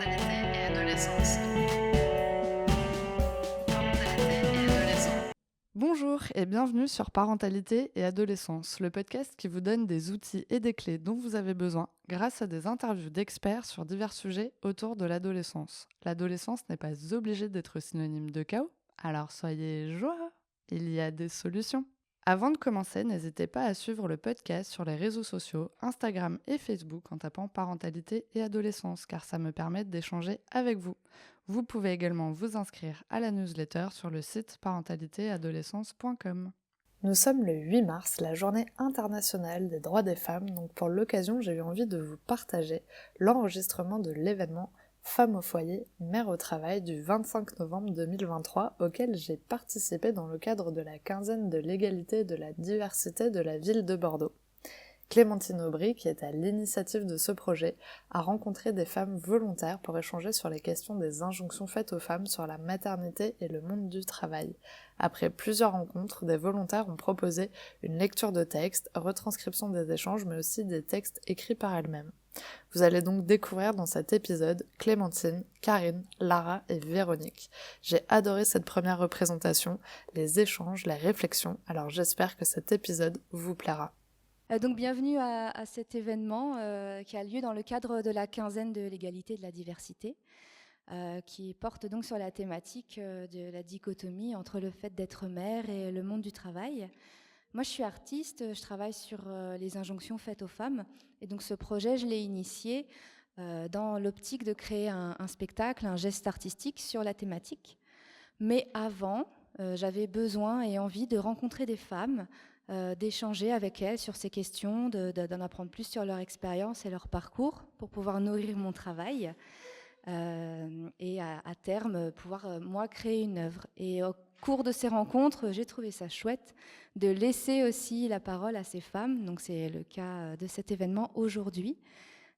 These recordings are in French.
Parentalité et adolescence. Parentalité et adolescence. Bonjour et bienvenue sur Parentalité et Adolescence, le podcast qui vous donne des outils et des clés dont vous avez besoin grâce à des interviews d'experts sur divers sujets autour de l'adolescence. L'adolescence n'est pas obligée d'être synonyme de chaos, alors soyez joie, il y a des solutions. Avant de commencer, n'hésitez pas à suivre le podcast sur les réseaux sociaux, Instagram et Facebook en tapant Parentalité et Adolescence car ça me permet d'échanger avec vous. Vous pouvez également vous inscrire à la newsletter sur le site parentalitéadolescence.com. Nous sommes le 8 mars, la journée internationale des droits des femmes, donc pour l'occasion j'ai eu envie de vous partager l'enregistrement de l'événement Femmes au foyer, mères au travail du 25 novembre 2023 auquel j'ai participé dans le cadre de la quinzaine de l'égalité et de la diversité de la ville de Bordeaux. Clémentine Aubry, qui est à l'initiative de ce projet, a rencontré des femmes volontaires pour échanger sur les questions des injonctions faites aux femmes sur la maternité et le monde du travail. Après plusieurs rencontres, des volontaires ont proposé une lecture de textes, retranscription des échanges, mais aussi des textes écrits par elles-mêmes. Vous allez donc découvrir dans cet épisode Clémentine, Karine, Lara et Véronique. J'ai adoré cette première représentation, les échanges, les réflexions, alors j'espère que cet épisode vous plaira. Donc bienvenue à cet événement qui a lieu dans le cadre de la quinzaine de l'égalité et de la diversité, qui porte donc sur la thématique de la dichotomie entre le fait d'être mère et le monde du travail. Moi je suis artiste, je travaille sur les injonctions faites aux femmes, et donc ce projet je l'ai initié dans l'optique de créer un spectacle, un geste artistique sur la thématique. Mais avant, j'avais besoin et envie de rencontrer des femmes, d'échanger avec elles sur ces questions, d'en apprendre plus sur leur expérience et leur parcours pour pouvoir nourrir mon travail et à terme pouvoir moi créer une œuvre. Et au cours de ces rencontres, j'ai trouvé ça chouette de laisser aussi la parole à ces femmes. Donc c'est le cas de cet événement aujourd'hui.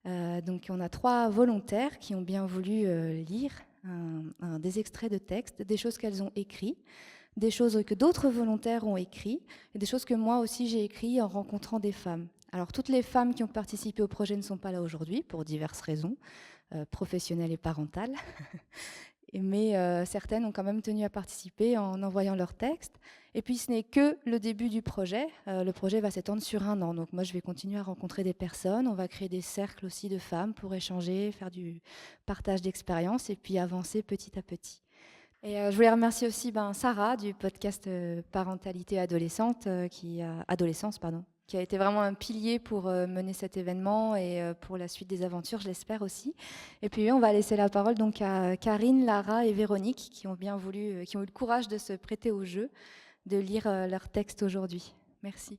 Donc on a 3 volontaires qui ont bien voulu lire des extraits de textes, des choses qu'elles ont écrites, des choses que d'autres volontaires ont écrites et des choses que moi aussi j'ai écrites en rencontrant des femmes. Alors toutes les femmes qui ont participé au projet ne sont pas là aujourd'hui pour diverses raisons, professionnelles et parentales. Mais certaines ont quand même tenu à participer en envoyant leurs textes. Et puis ce n'est que le début du projet. Le projet va s'étendre sur 1 an. Donc moi je vais continuer à rencontrer des personnes. On va créer des cercles aussi de femmes pour échanger, faire du partage d'expériences et puis avancer petit à petit. Et je voulais remercier aussi Sarah du podcast Parentalité Adolescente, Adolescence, qui a été vraiment un pilier pour mener cet événement et pour la suite des aventures, je l'espère aussi. Et puis on va laisser la parole donc à Karine, Lara et Véronique qui ont bien voulu, qui ont eu le courage de se prêter au jeu, de lire leur texte aujourd'hui. Merci.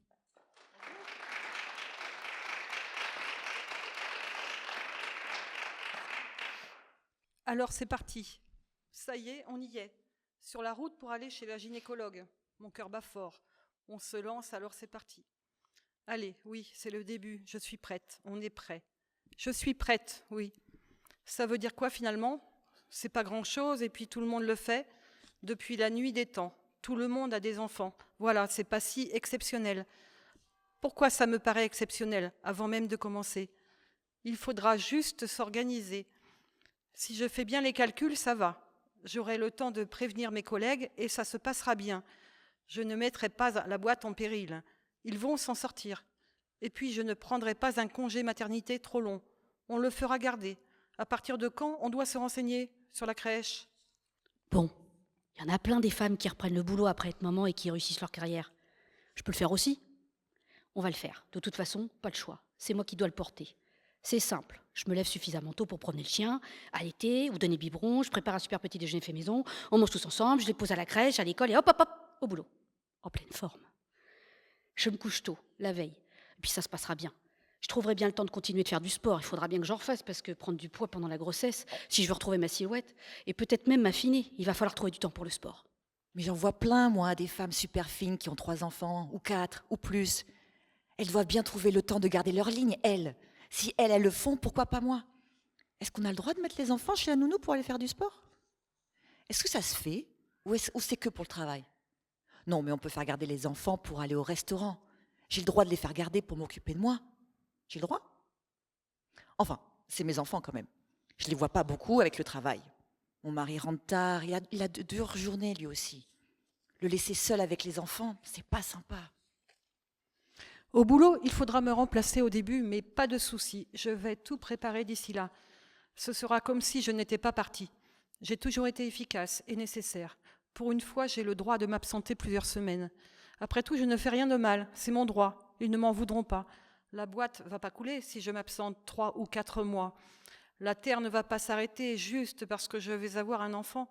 Alors c'est parti. Ça y est, on y est. Sur la route pour aller chez la gynécologue. Mon cœur bat fort. On se lance, alors c'est parti. Allez, oui, c'est le début. Je suis prête. On est prêt. Je suis prête, oui. Ça veut dire quoi finalement ? C'est pas grand-chose et puis tout le monde le fait. Depuis la nuit des temps. Tout le monde a des enfants. Voilà, c'est pas si exceptionnel. Pourquoi ça me paraît exceptionnel avant même de commencer ? Il faudra juste s'organiser. Si je fais bien les calculs, ça va. J'aurai le temps de prévenir mes collègues et ça se passera bien. Je ne mettrai pas la boîte en péril. Ils vont s'en sortir. Et puis, je ne prendrai pas un congé maternité trop long. On le fera garder. À partir de quand on doit se renseigner sur la crèche ? Bon, il y en a plein des femmes qui reprennent le boulot après être maman et qui réussissent leur carrière. Je peux le faire aussi ? On va le faire. De toute façon, pas le choix. C'est moi qui dois le porter. C'est simple, je me lève suffisamment tôt pour promener le chien, allaiter ou donner biberon, je prépare un super petit déjeuner fait maison, on mange tous ensemble, je les pose à la crèche, à l'école et hop, au boulot. En pleine forme. Je me couche tôt, la veille, et puis ça se passera bien. Je trouverai bien le temps de continuer de faire du sport, il faudra bien que j'en refasse parce que prendre du poids pendant la grossesse, si je veux retrouver ma silhouette, et peut-être même m'affiner, il va falloir trouver du temps pour le sport. Mais j'en vois plein, moi, des femmes super fines qui ont 3 enfants, ou 4, ou plus. Elles doivent bien trouver le temps de garder leur ligne, elles. Si elles le font, pourquoi pas moi ? Est-ce qu'on a le droit de mettre les enfants chez la nounou pour aller faire du sport ? Est-ce que ça se fait ? Ou c'est que pour le travail ? Non, mais on peut faire garder les enfants pour aller au restaurant. J'ai le droit de les faire garder pour m'occuper de moi. J'ai le droit ? Enfin, c'est mes enfants quand même. Je ne les vois pas beaucoup avec le travail. Mon mari rentre tard, il a de dures journées lui aussi. Le laisser seul avec les enfants, c'est pas sympa. Au boulot, il faudra me remplacer au début, mais pas de souci, je vais tout préparer d'ici là. Ce sera comme si je n'étais pas partie. J'ai toujours été efficace et nécessaire. Pour une fois, j'ai le droit de m'absenter plusieurs semaines. Après tout, je ne fais rien de mal, c'est mon droit. Ils ne m'en voudront pas. La boîte va pas couler si je m'absente 3 ou 4 mois. La terre ne va pas s'arrêter juste parce que je vais avoir un enfant.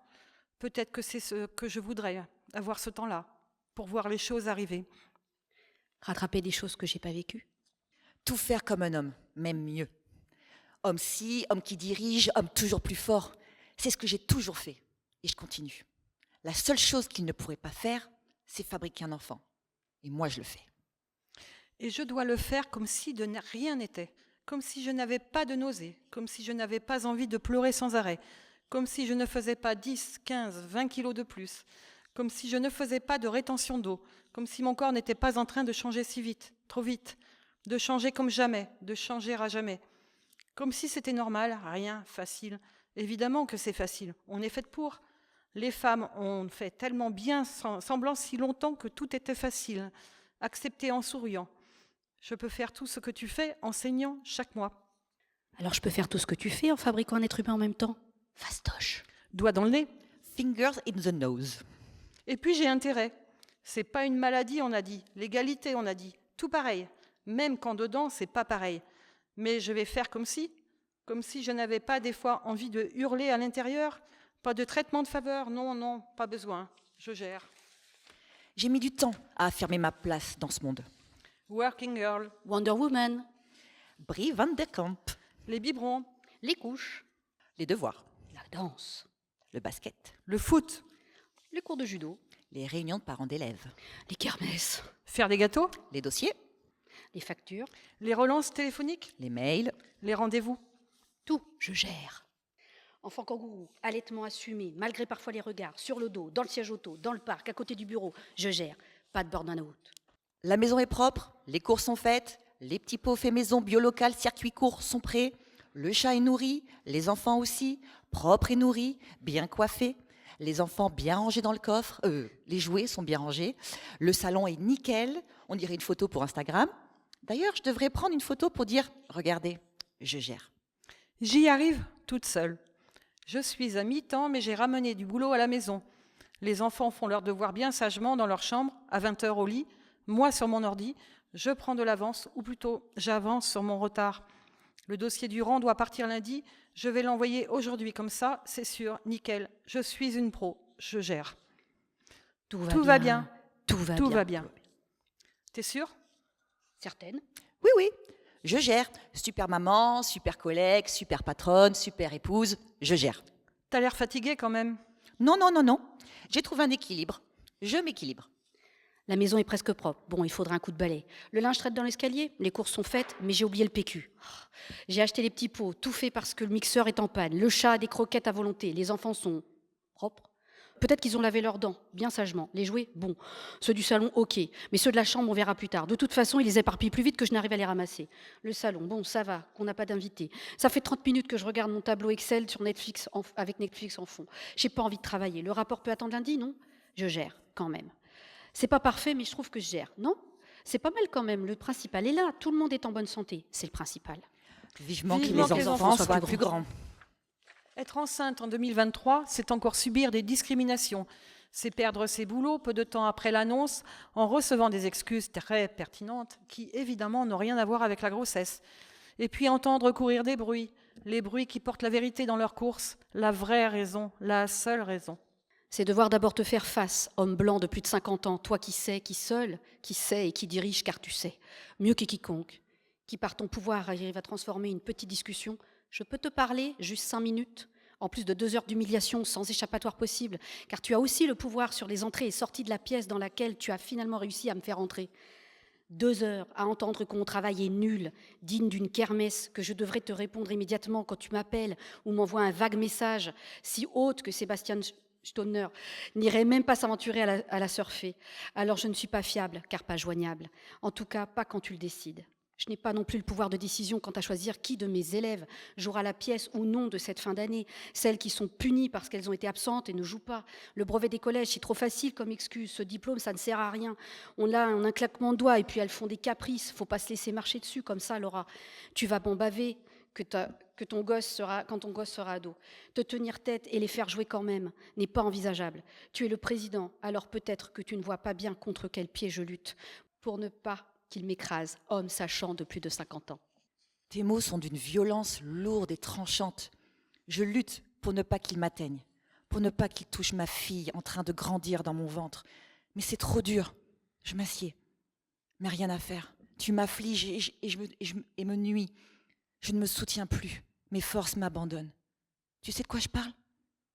Peut-être que c'est ce que je voudrais, avoir ce temps-là, pour voir les choses arriver. Rattraper des choses que j'ai pas vécues. Tout faire comme un homme, même mieux. Homme homme qui dirige, homme toujours plus fort. C'est ce que j'ai toujours fait. Et je continue. La seule chose qu'il ne pourrait pas faire, c'est fabriquer un enfant. Et moi, je le fais. Et je dois le faire comme si de rien n'était, comme si je n'avais pas de nausée, comme si je n'avais pas envie de pleurer sans arrêt, comme si je ne faisais pas 10, 15, 20 kilos de plus, comme si je ne faisais pas de rétention d'eau, comme si mon corps n'était pas en train de changer si vite, trop vite, de changer comme jamais, de changer à jamais. Comme si c'était normal, rien, facile. Évidemment que c'est facile, on est fait pour. Les femmes ont fait tellement bien semblant si longtemps que tout était facile, accepté en souriant. Je peux faire tout ce que tu fais en saignant chaque mois. Alors je peux faire tout ce que tu fais en fabriquant un être humain en même temps. Fastoche. Doigt dans le nez. Fingers in the nose. Et puis j'ai intérêt. C'est pas une maladie, on a dit. L'égalité, on a dit. Tout pareil. Même quand dedans, c'est pas pareil. Mais je vais faire comme si je n'avais pas des fois envie de hurler à l'intérieur. Pas de traitement de faveur. Non, non, pas besoin. Je gère. J'ai mis du temps à affirmer ma place dans ce monde. Working girl. Wonder Woman. Brie van der Kamp. Les biberons. Les couches. Les devoirs. La danse. Le basket. Le foot. Les cours de judo. Les réunions de parents d'élèves. Les kermesses. Faire des gâteaux. Les dossiers. Les factures. Les relances téléphoniques. Les mails. Les rendez-vous. Tout, je gère. Enfant kangourou, allaitement assumé, malgré parfois les regards, sur le dos, dans le siège auto, dans le parc, à côté du bureau, je gère. Pas de burn-out. La maison est propre, les courses sont faites, les petits pots faits maison, bio local, circuit court sont prêts, le chat est nourri, les enfants aussi, propres et nourris, bien coiffés, les enfants bien rangés dans le coffre, les jouets sont bien rangés, le salon est nickel, on dirait une photo pour Instagram. D'ailleurs, je devrais prendre une photo pour dire « Regardez, je gère ». J'y arrive toute seule. Je suis à mi-temps, mais j'ai ramené du boulot à la maison. Les enfants font leurs devoirs bien sagement dans leur chambre, à 20h au lit. Moi, sur mon ordi, je prends de l'avance, ou plutôt, j'avance sur mon retard. Le dossier du rang doit partir lundi. Je vais l'envoyer aujourd'hui, comme ça, c'est sûr, nickel. Je suis une pro, je gère. Tout va bien. Tout va Tout bien. va bien. T'es sûre? Certaine. Oui, oui, je gère. Super maman, super collègue, super patronne, super épouse, je gère. T'as l'air fatiguée quand même. Non, non, non, non. J'ai trouvé un équilibre. Je m'équilibre. La maison est presque propre. Bon, il faudra un coup de balai. Le linge traite dans l'escalier. Les courses sont faites, mais j'ai oublié le PQ. J'ai acheté les petits pots, tout fait parce que le mixeur est en panne. Le chat a des croquettes à volonté. Les enfants sont propres. Peut-être qu'ils ont lavé leurs dents, bien sagement. Les jouets, bon. Ceux du salon, ok. Mais ceux de la chambre, on verra plus tard. De toute façon, ils les éparpillent plus vite que je n'arrive à les ramasser. Le salon, bon, ça va, qu'on n'a pas d'invité. Ça fait 30 minutes que je regarde mon tableau Excel sur Netflix avec Netflix en fond. J'ai pas envie de travailler. Le rapport peut attendre lundi, non? Je gère, quand même. C'est pas parfait, mais je trouve que je gère, non? C'est pas mal quand même. Le principal est là. Tout le monde est en bonne santé. C'est le principal. Vivement que Vivement les enfants soient plus grands. Être enceinte en 2023, c'est encore subir des discriminations. C'est perdre ses boulots peu de temps après l'annonce en recevant des excuses très pertinentes qui, évidemment, n'ont rien à voir avec la grossesse. Et puis entendre courir des bruits, les bruits qui portent la vérité dans leur course, la vraie raison, la seule raison. C'est devoir d'abord te faire face, homme blanc de plus de 50 ans, toi qui sais, qui seul, qui sait et qui dirige car tu sais, mieux que quiconque, qui par ton pouvoir arrive à transformer une petite discussion. Je peux te parler, juste 5 minutes, en plus de 2 heures d'humiliation sans échappatoire possible, car tu as aussi le pouvoir sur les entrées et sorties de la pièce dans laquelle tu as finalement réussi à me faire entrer. 2 heures à entendre que mon travail est nul, digne d'une kermesse, que je devrais te répondre immédiatement quand tu m'appelles ou m'envoies un vague message, si haute que Sébastien Stoner n'irait même pas s'aventurer à la surfer. Alors je ne suis pas fiable, car pas joignable. En tout cas, pas quand tu le décides. Je n'ai pas non plus le pouvoir de décision quant à choisir qui de mes élèves jouera la pièce ou non de cette fin d'année. Celles qui sont punies parce qu'elles ont été absentes et ne jouent pas. Le brevet des collèges, c'est trop facile comme excuse. Ce diplôme, ça ne sert à rien. On l'a en un claquement de doigts et puis elles font des caprices. Faut pas se laisser marcher dessus comme ça, Laura. Tu vas bon baver quand ton gosse sera ado. Te tenir tête et les faire jouer quand même n'est pas envisageable. Tu es le président, alors peut-être que tu ne vois pas bien contre quel pied je lutte pour ne pas qu'il m'écrase, homme sachant de plus de 50 ans. Tes mots sont d'une violence lourde et tranchante. Je lutte pour ne pas qu'il m'atteigne, pour ne pas qu'il touche ma fille en train de grandir dans mon ventre. Mais c'est trop dur. Je m'assieds. Mais rien à faire. Tu m'affliges et me nuis. Je ne me soutiens plus. Mes forces m'abandonnent. Tu sais de quoi je parle?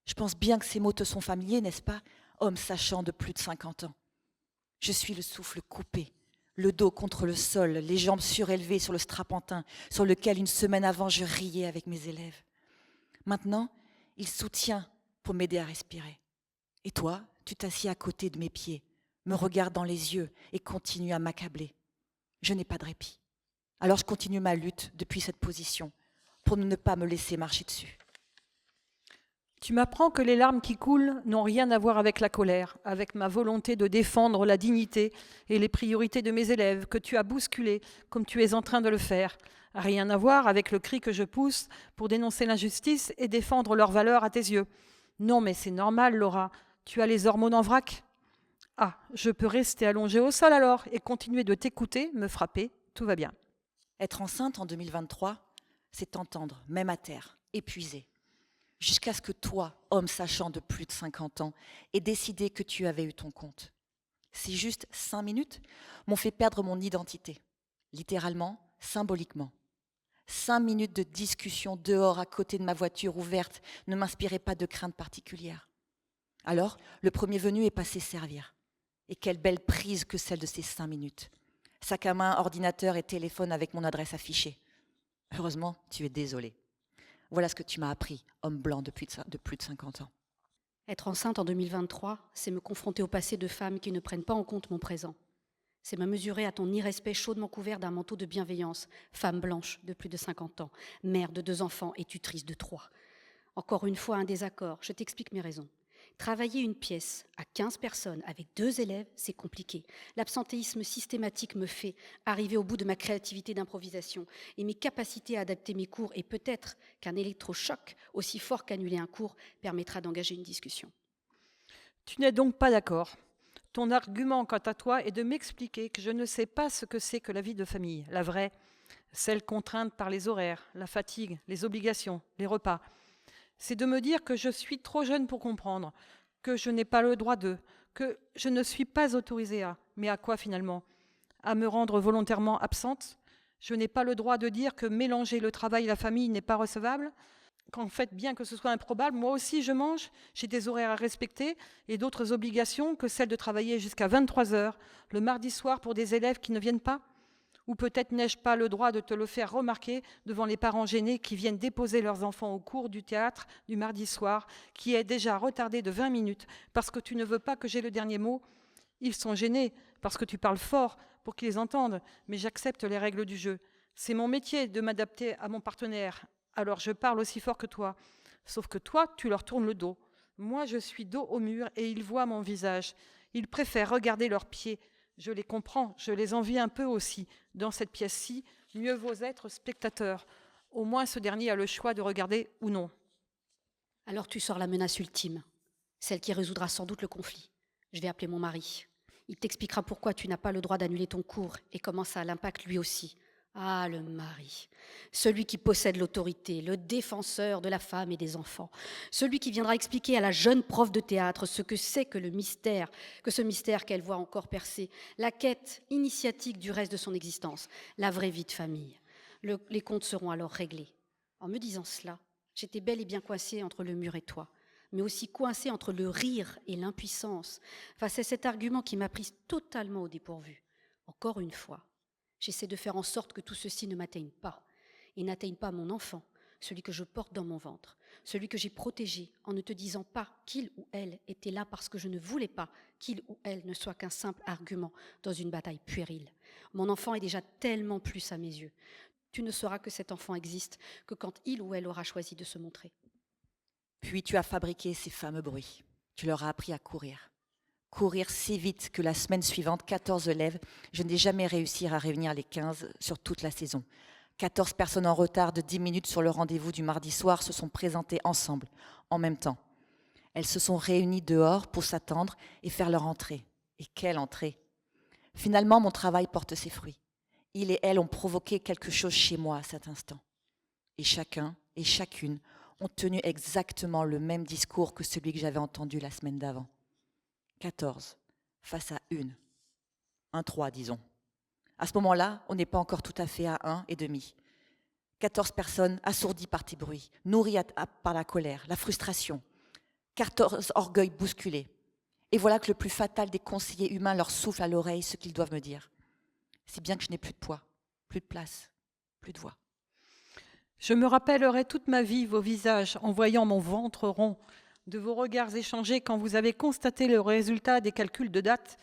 Je pense bien que ces mots te sont familiers, n'est-ce pas? Homme sachant de plus de 50 ans. Je suis le souffle coupé, le dos contre le sol, les jambes surélevées sur le strapontin sur lequel une semaine avant je riais avec mes élèves. Maintenant, il soutient pour m'aider à respirer. Et toi, tu t'assieds à côté de mes pieds, me regardes dans les yeux et continues à m'accabler. Je n'ai pas de répit. Alors je continue ma lutte depuis cette position pour ne pas me laisser marcher dessus. Tu m'apprends que les larmes qui coulent n'ont rien à voir avec la colère, avec ma volonté de défendre la dignité et les priorités de mes élèves, que tu as bousculées comme tu es en train de le faire. Rien à voir avec le cri que je pousse pour dénoncer l'injustice et défendre leurs valeurs à tes yeux. Non, mais c'est normal, Laura. Tu as les hormones en vrac. Ah, je peux rester allongée au sol alors et continuer de t'écouter, me frapper. Tout va bien. Être enceinte en 2023, c'est t'entendre, même à terre, épuisée. Jusqu'à ce que toi, homme sachant de plus de 50 ans, aies décidé que tu avais eu ton compte. Ces juste 5 minutes m'ont fait perdre mon identité, littéralement, symboliquement. 5 minutes de discussion dehors à côté de ma voiture ouverte ne m'inspiraient pas de crainte particulière. Alors, le premier venu est passé servir. Et quelle belle prise que celle de ces 5 minutes. Sac à main, ordinateur et téléphone avec mon adresse affichée. Heureusement, tu es désolé. Voilà ce que tu m'as appris, homme blanc de plus de 50 ans. Être enceinte en 2023, c'est me confronter au passé de femmes qui ne prennent pas en compte mon présent. C'est me mesurer à ton irrespect chaudement couvert d'un manteau de bienveillance, femme blanche de plus de 50 ans, mère de 2 enfants et tutrice de 3. Encore une fois, un désaccord, je t'explique mes raisons. Travailler une pièce à 15 personnes avec 2 élèves, c'est compliqué. L'absentéisme systématique me fait arriver au bout de ma créativité d'improvisation et mes capacités à adapter mes cours, et peut-être qu'un électrochoc aussi fort qu'annuler un cours permettra d'engager une discussion. Tu n'es donc pas d'accord. Ton argument quant à toi est de m'expliquer que je ne sais pas ce que c'est que la vie de famille, la vraie, celle contrainte par les horaires, la fatigue, les obligations, les repas. C'est de me dire que je suis trop jeune pour comprendre, que je n'ai pas le droit de, que je ne suis pas autorisée à. Mais à quoi finalement? À me rendre volontairement absente? Je n'ai pas le droit de dire que mélanger le travail et la famille n'est pas recevable? Qu'en fait, bien que ce soit improbable, moi aussi je mange, j'ai des horaires à respecter et d'autres obligations que celle de travailler jusqu'à 23 heures le mardi soir pour des élèves qui ne viennent pas? Ou peut-être n'ai-je pas le droit de te le faire remarquer devant les parents gênés qui viennent déposer leurs enfants au cours du théâtre du mardi soir, qui est déjà retardé de 20 minutes parce que tu ne veux pas que j'aie le dernier mot? Ils sont gênés parce que tu parles fort pour qu'ils entendent, mais j'accepte les règles du jeu. C'est mon métier de m'adapter à mon partenaire, alors je parle aussi fort que toi. Sauf que toi, tu leur tournes le dos. Moi, je suis dos au mur et ils voient mon visage. Ils préfèrent regarder leurs pieds. Je les comprends, je les envie un peu aussi. Dans cette pièce-ci, mieux vaut être spectateur. Au moins, ce dernier a le choix de regarder ou non. Alors tu sors la menace ultime, celle qui résoudra sans doute le conflit. Je vais appeler mon mari. Il t'expliquera pourquoi tu n'as pas le droit d'annuler ton cours et comment ça l'impacte lui aussi. Ah, le mari, celui qui possède l'autorité, le défenseur de la femme et des enfants, celui qui viendra expliquer à la jeune prof de théâtre ce que c'est que ce mystère qu'elle voit encore percer, la quête initiatique du reste de son existence, la vraie vie de famille. Les comptes seront alors réglés. En me disant cela, j'étais bel et bien coincée entre le mur et toi, mais aussi coincée entre le rire et l'impuissance face à cet argument qui m'a prise totalement au dépourvu. Encore une fois, j'essaie de faire en sorte que tout ceci ne m'atteigne pas et n'atteigne pas mon enfant, celui que je porte dans mon ventre, celui que j'ai protégé en ne te disant pas qu'il ou elle était là parce que je ne voulais pas qu'il ou elle ne soit qu'un simple argument dans une bataille puérile. Mon enfant est déjà tellement plus à mes yeux. Tu ne sauras que cet enfant existe que quand il ou elle aura choisi de se montrer. Puis tu as fabriqué ces fameux bruits. Tu leur as appris à courir. Courir si vite que la semaine suivante, 14 élèves, je n'ai jamais réussi à réunir les 15 sur toute la saison. 14 personnes en retard de 10 minutes sur le rendez-vous du mardi soir se sont présentées ensemble, en même temps. Elles se sont réunies dehors pour s'attendre et faire leur entrée. Et quelle entrée! Finalement, mon travail porte ses fruits. Ils et elles ont provoqué quelque chose chez moi à cet instant. Et chacun et chacune ont tenu exactement le même discours que celui que j'avais entendu la semaine d'avant. 14 face à 1. 1-3, disons. À ce moment-là, on n'est pas encore tout à fait à 1,5. 14 personnes assourdies par tes bruits, nourries par la colère, la frustration. 14 orgueils bousculés. Et voilà que le plus fatal des conseillers humains leur souffle à l'oreille ce qu'ils doivent me dire. Si bien que je n'ai plus de poids, plus de place, plus de voix. Je me rappellerai toute ma vie vos visages en voyant mon ventre rond, de vos regards échangés quand vous avez constaté le résultat des calculs de date,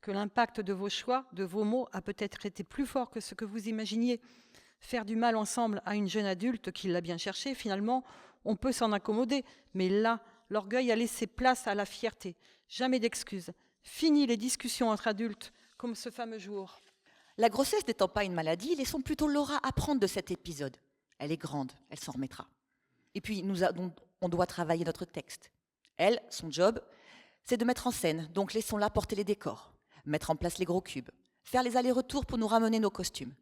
que l'impact de vos choix, de vos mots a peut-être été plus fort que ce que vous imaginiez. Faire du mal ensemble à une jeune adulte qui l'a bien cherché, finalement, on peut s'en accommoder. Mais là, l'orgueil a laissé place à la fierté. Jamais d'excuses. Fini les discussions entre adultes, comme ce fameux jour. La grossesse n'étant pas une maladie, laissons plutôt Laura apprendre de cet épisode. Elle est grande, elle s'en remettra. Et puis, on doit travailler notre texte. Elle, son job, c'est de mettre en scène, donc laissons-la porter les décors, mettre en place les gros cubes, faire les allers-retours pour nous ramener nos costumes.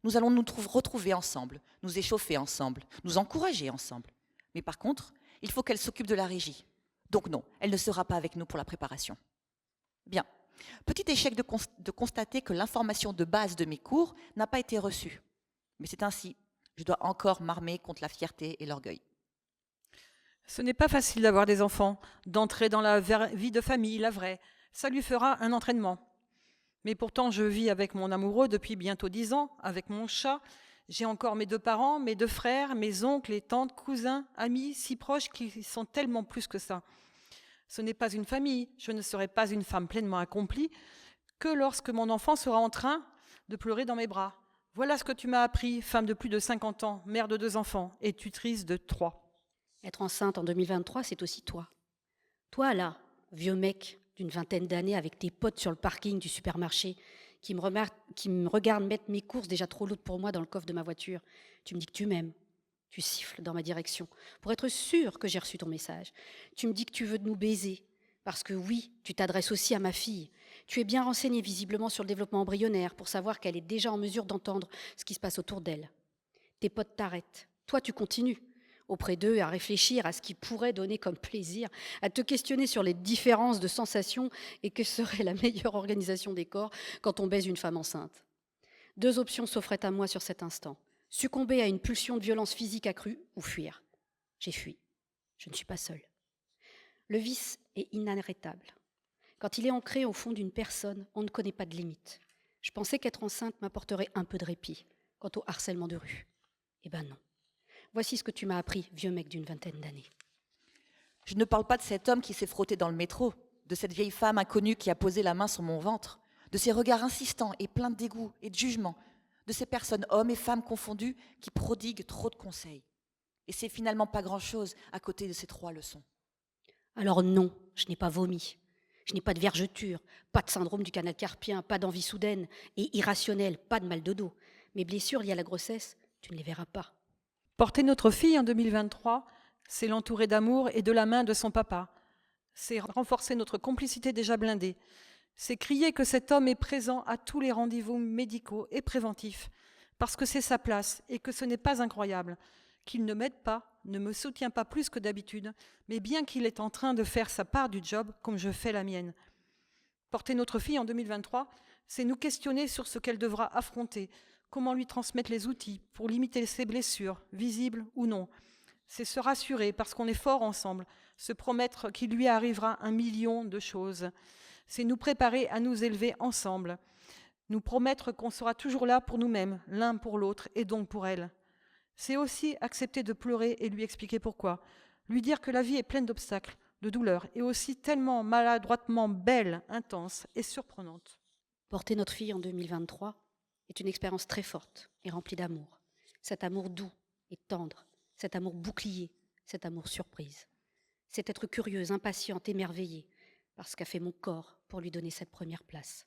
Nous allons nous retrouver ensemble, nous échauffer ensemble, nous encourager ensemble. Mais par contre, il faut qu'elle s'occupe de la régie. Donc non, elle ne sera pas avec nous pour la préparation. Bien. Petit échec de constater que l'information de base de mes cours n'a pas été reçue. Mais c'est ainsi. Je dois encore m'armer contre la fierté et l'orgueil. Ce n'est pas facile d'avoir des enfants, d'entrer dans la vie de famille, la vraie. Ça lui fera un entraînement. Mais pourtant, je vis avec mon amoureux depuis bientôt 10 ans, avec mon chat. J'ai encore mes 2 parents, mes 2 frères, mes oncles, les tantes, cousins, amis, si proches qui sont tellement plus que ça. Ce n'est pas une famille, je ne serai pas une femme pleinement accomplie que lorsque mon enfant sera en train de pleurer dans mes bras. Voilà ce que tu m'as appris, femme de plus de 50 ans, mère de 2 enfants et tutrice de 3. Être enceinte en 2023, c'est aussi toi. Toi, là, vieux mec d'une vingtaine d'années avec tes potes sur le parking du supermarché qui me regardent mettre mes courses déjà trop lourdes pour moi dans le coffre de ma voiture. Tu me dis que tu m'aimes. Tu siffles dans ma direction pour être sûr que j'ai reçu ton message. Tu me dis que tu veux nous baiser parce que oui, tu t'adresses aussi à ma fille. Tu es bien renseignée visiblement sur le développement embryonnaire pour savoir qu'elle est déjà en mesure d'entendre ce qui se passe autour d'elle. Tes potes t'arrêtent. Toi, tu continues auprès d'eux à réfléchir à ce qui pourrait donner comme plaisir, à te questionner sur les différences de sensations et que serait la meilleure organisation des corps quand on baise une femme enceinte. 2 options s'offraient à moi sur cet instant. Succomber à une pulsion de violence physique accrue ou fuir. J'ai fui. Je ne suis pas seule. Le vice est inarrêtable. Quand il est ancré au fond d'une personne, on ne connaît pas de limite. Je pensais qu'être enceinte m'apporterait un peu de répit quant au harcèlement de rue. Eh ben non. Voici ce que tu m'as appris, vieux mec d'une vingtaine d'années. Je ne parle pas de cet homme qui s'est frotté dans le métro, de cette vieille femme inconnue qui a posé la main sur mon ventre, de ces regards insistants et pleins de dégoût et de jugement, de ces personnes, hommes et femmes confondus, qui prodiguent trop de conseils. Et c'est finalement pas grand-chose à côté de ces 3 leçons. Alors non, je n'ai pas vomi. Je n'ai pas de vergeture, pas de syndrome du canal carpien, pas d'envie soudaine et irrationnelle, pas de mal de dos. Mes blessures liées à la grossesse, tu ne les verras pas. Porter notre fille en 2023, c'est l'entourer d'amour et de la main de son papa. C'est renforcer notre complicité déjà blindée. C'est crier que cet homme est présent à tous les rendez-vous médicaux et préventifs, parce que c'est sa place et que ce n'est pas incroyable, qu'il ne m'aide pas, ne me soutient pas plus que d'habitude, mais bien qu'il est en train de faire sa part du job comme je fais la mienne. Porter notre fille en 2023, c'est nous questionner sur ce qu'elle devra affronter, comment lui transmettre les outils pour limiter ses blessures, visibles ou non. C'est se rassurer parce qu'on est fort ensemble, se promettre qu'il lui arrivera 1 million de choses. C'est nous préparer à nous élever ensemble, nous promettre qu'on sera toujours là pour nous-mêmes, l'un pour l'autre et donc pour elle. C'est aussi accepter de pleurer et lui expliquer pourquoi. Lui dire que la vie est pleine d'obstacles, de douleurs, et aussi tellement maladroitement belle, intense et surprenante. Porter notre fille en 2023 est une expérience très forte et remplie d'amour. Cet amour doux et tendre, cet amour bouclier, cet amour surprise. C'est être curieuse, impatiente, émerveillée, parce qu'a fait mon corps pour lui donner cette première place.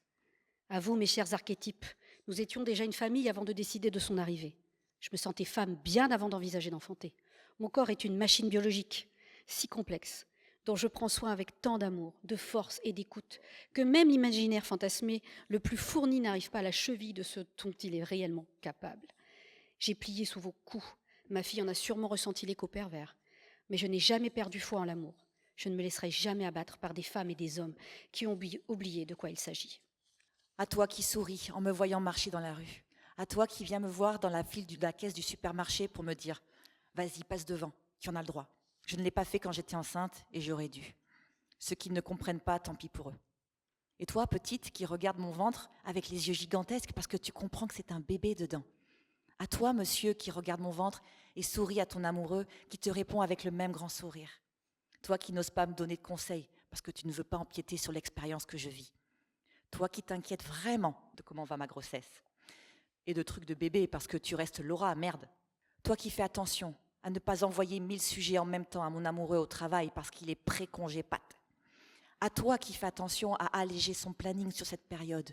À vous, mes chers archétypes, nous étions déjà une famille avant de décider de son arrivée. Je me sentais femme bien avant d'envisager d'enfanter. Mon corps est une machine biologique, si complexe, dont je prends soin avec tant d'amour, de force et d'écoute, que même l'imaginaire fantasmé le plus fourni n'arrive pas à la cheville de ce dont il est réellement capable. J'ai plié sous vos coups. Ma fille en a sûrement ressenti l'écho pervers. Mais je n'ai jamais perdu foi en l'amour. Je ne me laisserai jamais abattre par des femmes et des hommes qui ont oublié de quoi il s'agit. À toi qui souris en me voyant marcher dans la rue. À toi qui viens me voir dans la file de la caisse du supermarché pour me dire « Vas-y, passe devant, tu en as le droit. Je ne l'ai pas fait quand j'étais enceinte et j'aurais dû. » Ceux qui ne comprennent pas, tant pis pour eux. Et toi, petite, qui regarde mon ventre avec les yeux gigantesques parce que tu comprends que c'est un bébé dedans. À toi, monsieur, qui regarde mon ventre et sourit à ton amoureux, qui te répond avec le même grand sourire. Toi qui n'oses pas me donner de conseils parce que tu ne veux pas empiéter sur l'expérience que je vis. Toi qui t'inquiètes vraiment de comment va ma grossesse. Et de trucs de bébé parce que tu restes Laura, merde. Toi qui fais attention à ne pas envoyer 1000 sujets en même temps à mon amoureux au travail parce qu'il est pré-congé pâte. À toi qui fais attention à alléger son planning sur cette période.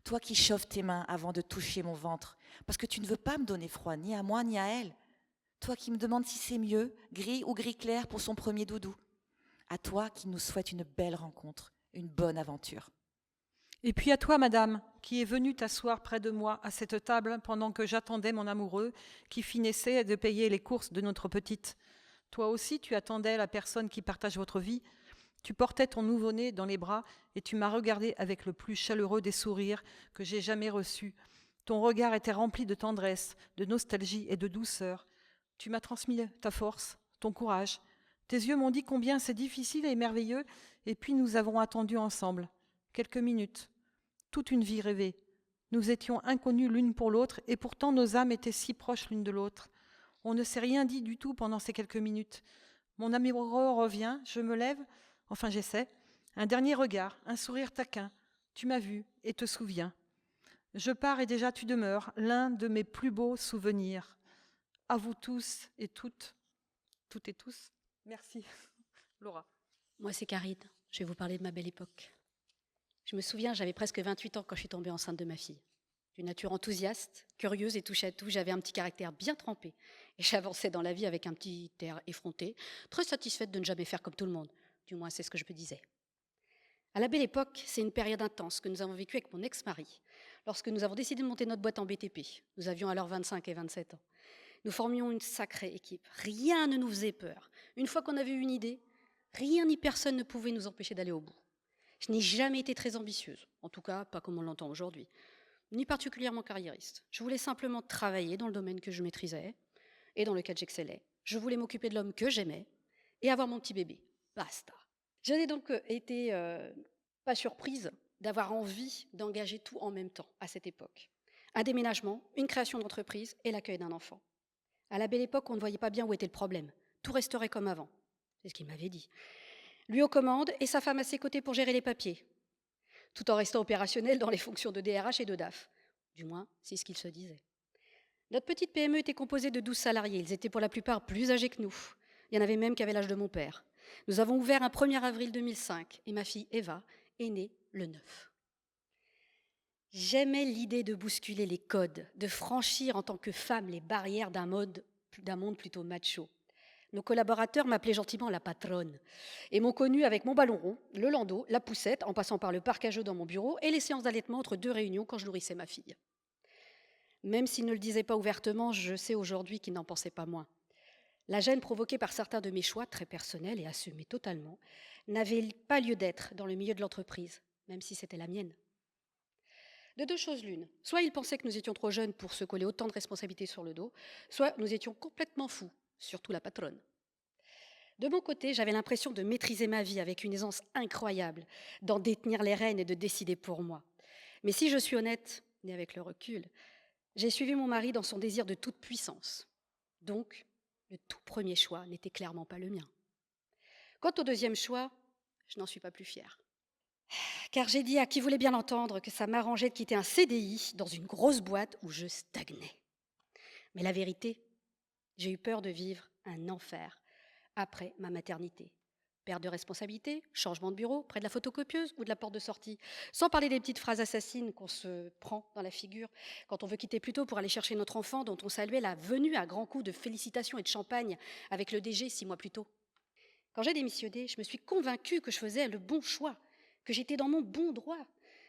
Toi qui chauffes tes mains avant de toucher mon ventre parce que tu ne veux pas me donner froid, ni à moi ni à elle. Toi qui me demandes si c'est mieux, gris ou gris clair pour son premier doudou. À toi qui nous souhaite une belle rencontre, une bonne aventure. Et puis à toi, madame, qui est venue t'asseoir près de moi à cette table pendant que j'attendais mon amoureux qui finissait de payer les courses de notre petite. Toi aussi, tu attendais la personne qui partage votre vie. Tu portais ton nouveau-né dans les bras et tu m'as regardé avec le plus chaleureux des sourires que j'ai jamais reçu. Ton regard était rempli de tendresse, de nostalgie et de douceur. Tu m'as transmis ta force, ton courage. Tes yeux m'ont dit combien c'est difficile et merveilleux, et puis nous avons attendu ensemble. Quelques minutes, toute une vie rêvée. Nous étions inconnues l'une pour l'autre, et pourtant nos âmes étaient si proches l'une de l'autre. On ne s'est rien dit du tout pendant ces quelques minutes. Mon amoureux revient, je me lève, enfin j'essaie. Un dernier regard, un sourire taquin. Tu m'as vu et te souviens. Je pars et déjà tu demeures, l'un de mes plus beaux souvenirs. À vous tous et toutes et tous, merci. Laura. Moi, c'est Karine. Je vais vous parler de ma belle époque. Je me souviens, j'avais presque 28 ans quand je suis tombée enceinte de ma fille. D'une nature enthousiaste, curieuse et touche à tout, j'avais un petit caractère bien trempé. Et j'avançais dans la vie avec un petit air effronté, très satisfaite de ne jamais faire comme tout le monde. Du moins, c'est ce que je me disais. À la belle époque, c'est une période intense que nous avons vécue avec mon ex-mari. Lorsque nous avons décidé de monter notre boîte en BTP, nous avions alors 25 et 27 ans. Nous formions une sacrée équipe. Rien ne nous faisait peur. Une fois qu'on avait eu une idée, rien ni personne ne pouvait nous empêcher d'aller au bout. Je n'ai jamais été très ambitieuse, en tout cas pas comme on l'entend aujourd'hui, ni particulièrement carriériste. Je voulais simplement travailler dans le domaine que je maîtrisais et dans lequel j'excellais. Je voulais m'occuper de l'homme que j'aimais et avoir mon petit bébé. Basta. Je n'ai donc été pas surprise d'avoir envie d'engager tout en même temps à cette époque. Un déménagement, une création d'entreprise et l'accueil d'un enfant. À la belle époque, on ne voyait pas bien où était le problème. Tout resterait comme avant. C'est ce qu'il m'avait dit. Lui aux commandes et sa femme à ses côtés pour gérer les papiers, tout en restant opérationnel dans les fonctions de DRH et de DAF. Du moins, c'est ce qu'il se disait. Notre petite PME était composée de 12 salariés. Ils étaient pour la plupart plus âgés que nous. Il y en avait même qui avaient l'âge de mon père. Nous avons ouvert un 1er avril 2005 et ma fille Eva est née le 9. J'aimais l'idée de bousculer les codes, de franchir en tant que femme les barrières d'un monde plutôt macho. Nos collaborateurs m'appelaient gentiment la patronne et m'ont connue avec mon ballon rond, le landau, la poussette, en passant par le parc à jeux dans mon bureau et les séances d'allaitement entre 2 réunions quand je nourrissais ma fille. Même s'ils ne le disaient pas ouvertement, je sais aujourd'hui qu'ils n'en pensaient pas moins. La gêne provoquée par certains de mes choix, très personnels et assumés totalement, n'avait pas lieu d'être dans le milieu de l'entreprise, même si c'était la mienne. De 2 choses l'une, soit ils pensaient que nous étions trop jeunes pour se coller autant de responsabilités sur le dos, soit nous étions complètement fous, surtout la patronne. De mon côté, j'avais l'impression de maîtriser ma vie avec une aisance incroyable, d'en détenir les rênes et de décider pour moi. Mais si je suis honnête, et avec le recul, j'ai suivi mon mari dans son désir de toute puissance. Donc, le tout premier choix n'était clairement pas le mien. Quant au deuxième choix, je n'en suis pas plus fière. Car j'ai dit à qui voulait bien l'entendre que ça m'arrangeait de quitter un CDI dans une grosse boîte où je stagnais. Mais la vérité, j'ai eu peur de vivre un enfer après ma maternité. Perte de responsabilité, changement de bureau, près de la photocopieuse ou de la porte de sortie. Sans parler des petites phrases assassines qu'on se prend dans la figure quand on veut quitter plus tôt pour aller chercher notre enfant dont on saluait la venue à grands coups de félicitations et de champagne avec le DG 6 mois plus tôt. Quand j'ai démissionné, je me suis convaincue que je faisais le bon choix, que j'étais dans mon bon droit.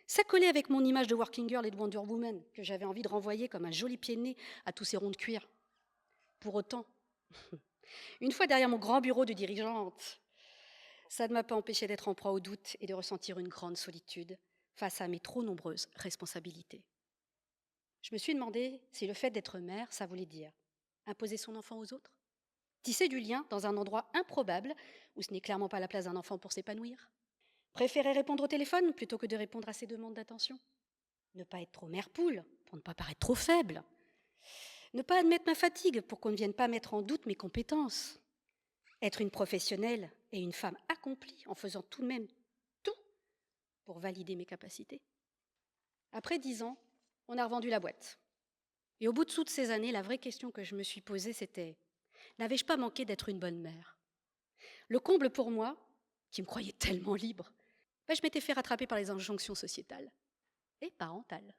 Ça collait avec mon image de working girl et de Wonder Woman que j'avais envie de renvoyer comme un joli pied de nez à tous ces ronds de cuir. Pour autant, une fois derrière mon grand bureau de dirigeante, ça ne m'a pas empêché d'être en proie au doute et de ressentir une grande solitude face à mes trop nombreuses responsabilités. Je me suis demandé si le fait d'être mère, ça voulait dire imposer son enfant aux autres, tisser du lien dans un endroit improbable où ce n'est clairement pas la place d'un enfant pour s'épanouir, préférer répondre au téléphone plutôt que de répondre à ses demandes d'attention, ne pas être trop mère-poule pour ne pas paraître trop faible, ne pas admettre ma fatigue pour qu'on ne vienne pas mettre en doute mes compétences, être une professionnelle et une femme accomplie en faisant tout de même tout pour valider mes capacités. Après 10 ans, on a revendu la boîte. Et au bout de toutes ces années, la vraie question que je me suis posée, c'était « N'avais-je pas manqué d'être une bonne mère ?» Le comble pour moi, qui me croyais tellement libre, je m'étais fait rattraper par les injonctions sociétales et parentales.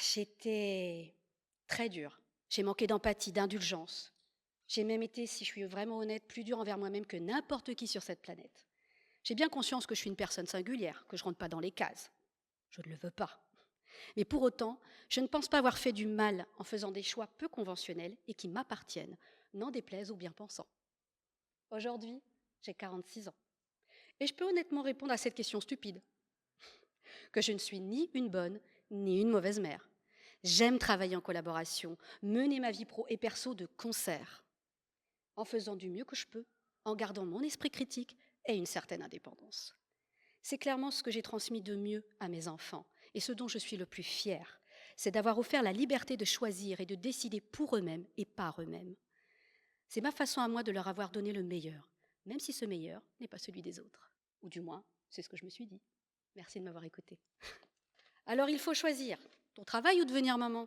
J'étais très dure. J'ai manqué d'empathie, d'indulgence. J'ai même été, si je suis vraiment honnête, plus dure envers moi-même que n'importe qui sur cette planète. J'ai bien conscience que je suis une personne singulière, que je ne rentre pas dans les cases. Je ne le veux pas. Mais pour autant, je ne pense pas avoir fait du mal en faisant des choix peu conventionnels et qui m'appartiennent, n'en déplaise aux bien-pensants. Aujourd'hui, j'ai 46 ans. Et je peux honnêtement répondre à cette question stupide. Que je ne suis ni une bonne, ni une mauvaise mère. J'aime travailler en collaboration, mener ma vie pro et perso de concert, en faisant du mieux que je peux, en gardant mon esprit critique et une certaine indépendance. C'est clairement ce que j'ai transmis de mieux à mes enfants et ce dont je suis le plus fière, c'est d'avoir offert la liberté de choisir et de décider pour eux-mêmes et par eux-mêmes. C'est ma façon à moi de leur avoir donné le meilleur, même si ce meilleur n'est pas celui des autres. Ou du moins, c'est ce que je me suis dit. Merci de m'avoir écoutée. Alors il faut choisir, ton travail ou devenir maman.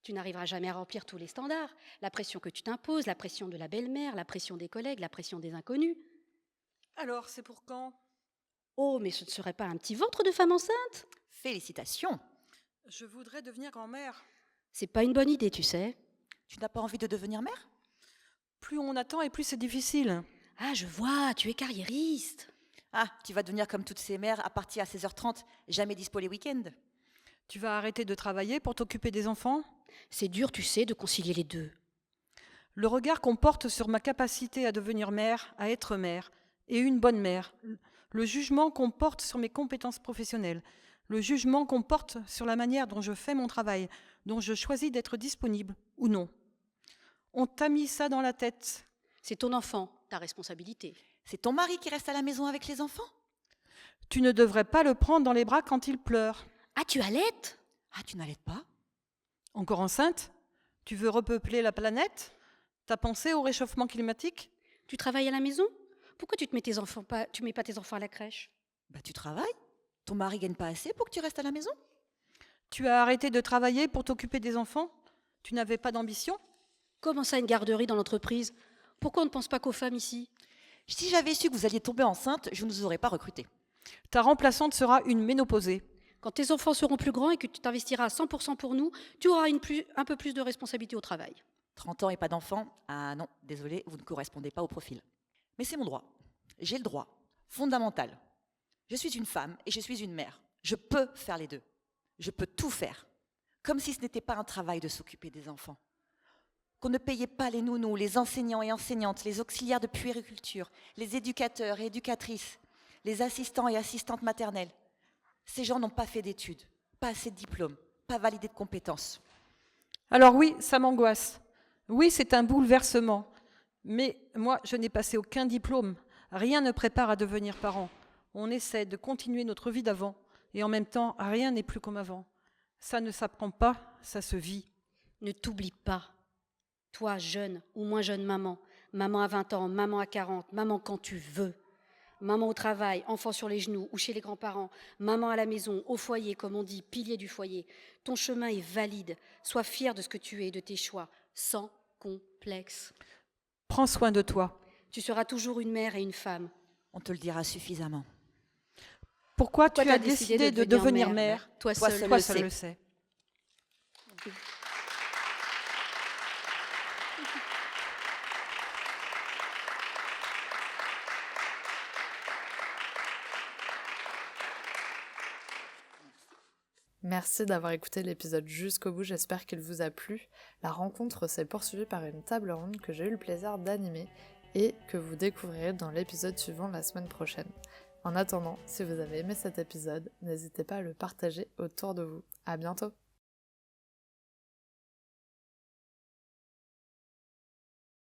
Tu n'arriveras jamais à remplir tous les standards. La pression que tu t'imposes, la pression de la belle-mère, la pression des collègues, la pression des inconnus. Alors, c'est pour quand ? Oh, mais ce ne serait pas un petit ventre de femme enceinte ? Félicitations. Je voudrais devenir grand-mère. C'est pas une bonne idée, tu sais. Tu n'as pas envie de devenir mère? Plus on attend et plus c'est difficile. Ah, je vois, tu es carriériste. Ah, tu vas devenir comme toutes ces mères à partir à 16h30, jamais dispo les week-ends. Tu vas arrêter de travailler pour t'occuper des enfants ? C'est dur, tu sais, de concilier les deux. Le regard qu'on porte sur ma capacité à devenir mère, à être mère, et une bonne mère, le jugement qu'on porte sur mes compétences professionnelles, le jugement qu'on porte sur la manière dont je fais mon travail, dont je choisis d'être disponible ou non. On t'a mis ça dans la tête. C'est ton enfant, ta responsabilité. C'est ton mari qui reste à la maison avec les enfants? Tu ne devrais pas le prendre dans les bras quand il pleure. Ah, tu allaites ? Ah, tu n'allaites pas? Encore enceinte ? Tu veux repeupler la planète ? T'as pensé au réchauffement climatique ? Tu travailles à la maison ? Pourquoi tu mets pas tes enfants à la crèche ? Bah tu travailles. Ton mari gagne pas assez pour que tu restes à la maison? Tu as arrêté de travailler pour t'occuper des enfants ? Tu n'avais pas d'ambition ? Comment ça, une garderie dans l'entreprise ? Pourquoi on ne pense pas qu'aux femmes ici ? Si j'avais su que vous alliez tomber enceinte, je ne vous aurais pas recruté. Ta remplaçante sera une ménopausée. Quand tes enfants seront plus grands et que tu t'investiras à 100% pour nous, tu auras un peu plus de responsabilité au travail. 30 ans et pas d'enfant? Ah non, désolé, vous ne correspondez pas au profil. Mais c'est mon droit. J'ai le droit, fondamental. Je suis une femme et je suis une mère. Je peux faire les deux. Je peux tout faire. Comme si ce n'était pas un travail de s'occuper des enfants. Qu'on ne payait pas les nounous, les enseignants et enseignantes, les auxiliaires de puériculture, les éducateurs et éducatrices, les assistants et assistantes maternelles. Ces gens n'ont pas fait d'études, pas assez de diplômes, pas validé de compétences. Alors oui, ça m'angoisse. Oui, c'est un bouleversement. Mais moi, je n'ai passé aucun diplôme. Rien ne prépare à devenir parent. On essaie de continuer notre vie d'avant. Et en même temps, rien n'est plus comme avant. Ça ne s'apprend pas, ça se vit. Ne t'oublie pas. Toi, jeune ou moins jeune maman, maman à 20 ans, maman à 40, maman quand tu veux. Maman au travail, enfant sur les genoux ou chez les grands-parents, maman à la maison, au foyer, comme on dit, pilier du foyer. Ton chemin est valide. Sois fier de ce que tu es, de tes choix, sans complexe. Prends soin de toi. Tu seras toujours une mère et une femme. On te le dira suffisamment. Pourquoi tu t'as as décidé de devenir mère? Toi Toi seul. seul. Toi le seul sais. le sais. Merci d'avoir écouté l'épisode jusqu'au bout, j'espère qu'il vous a plu. La rencontre s'est poursuivie par une table ronde que j'ai eu le plaisir d'animer et que vous découvrirez dans l'épisode suivant la semaine prochaine. En attendant, si vous avez aimé cet épisode, n'hésitez pas à le partager autour de vous. À bientôt!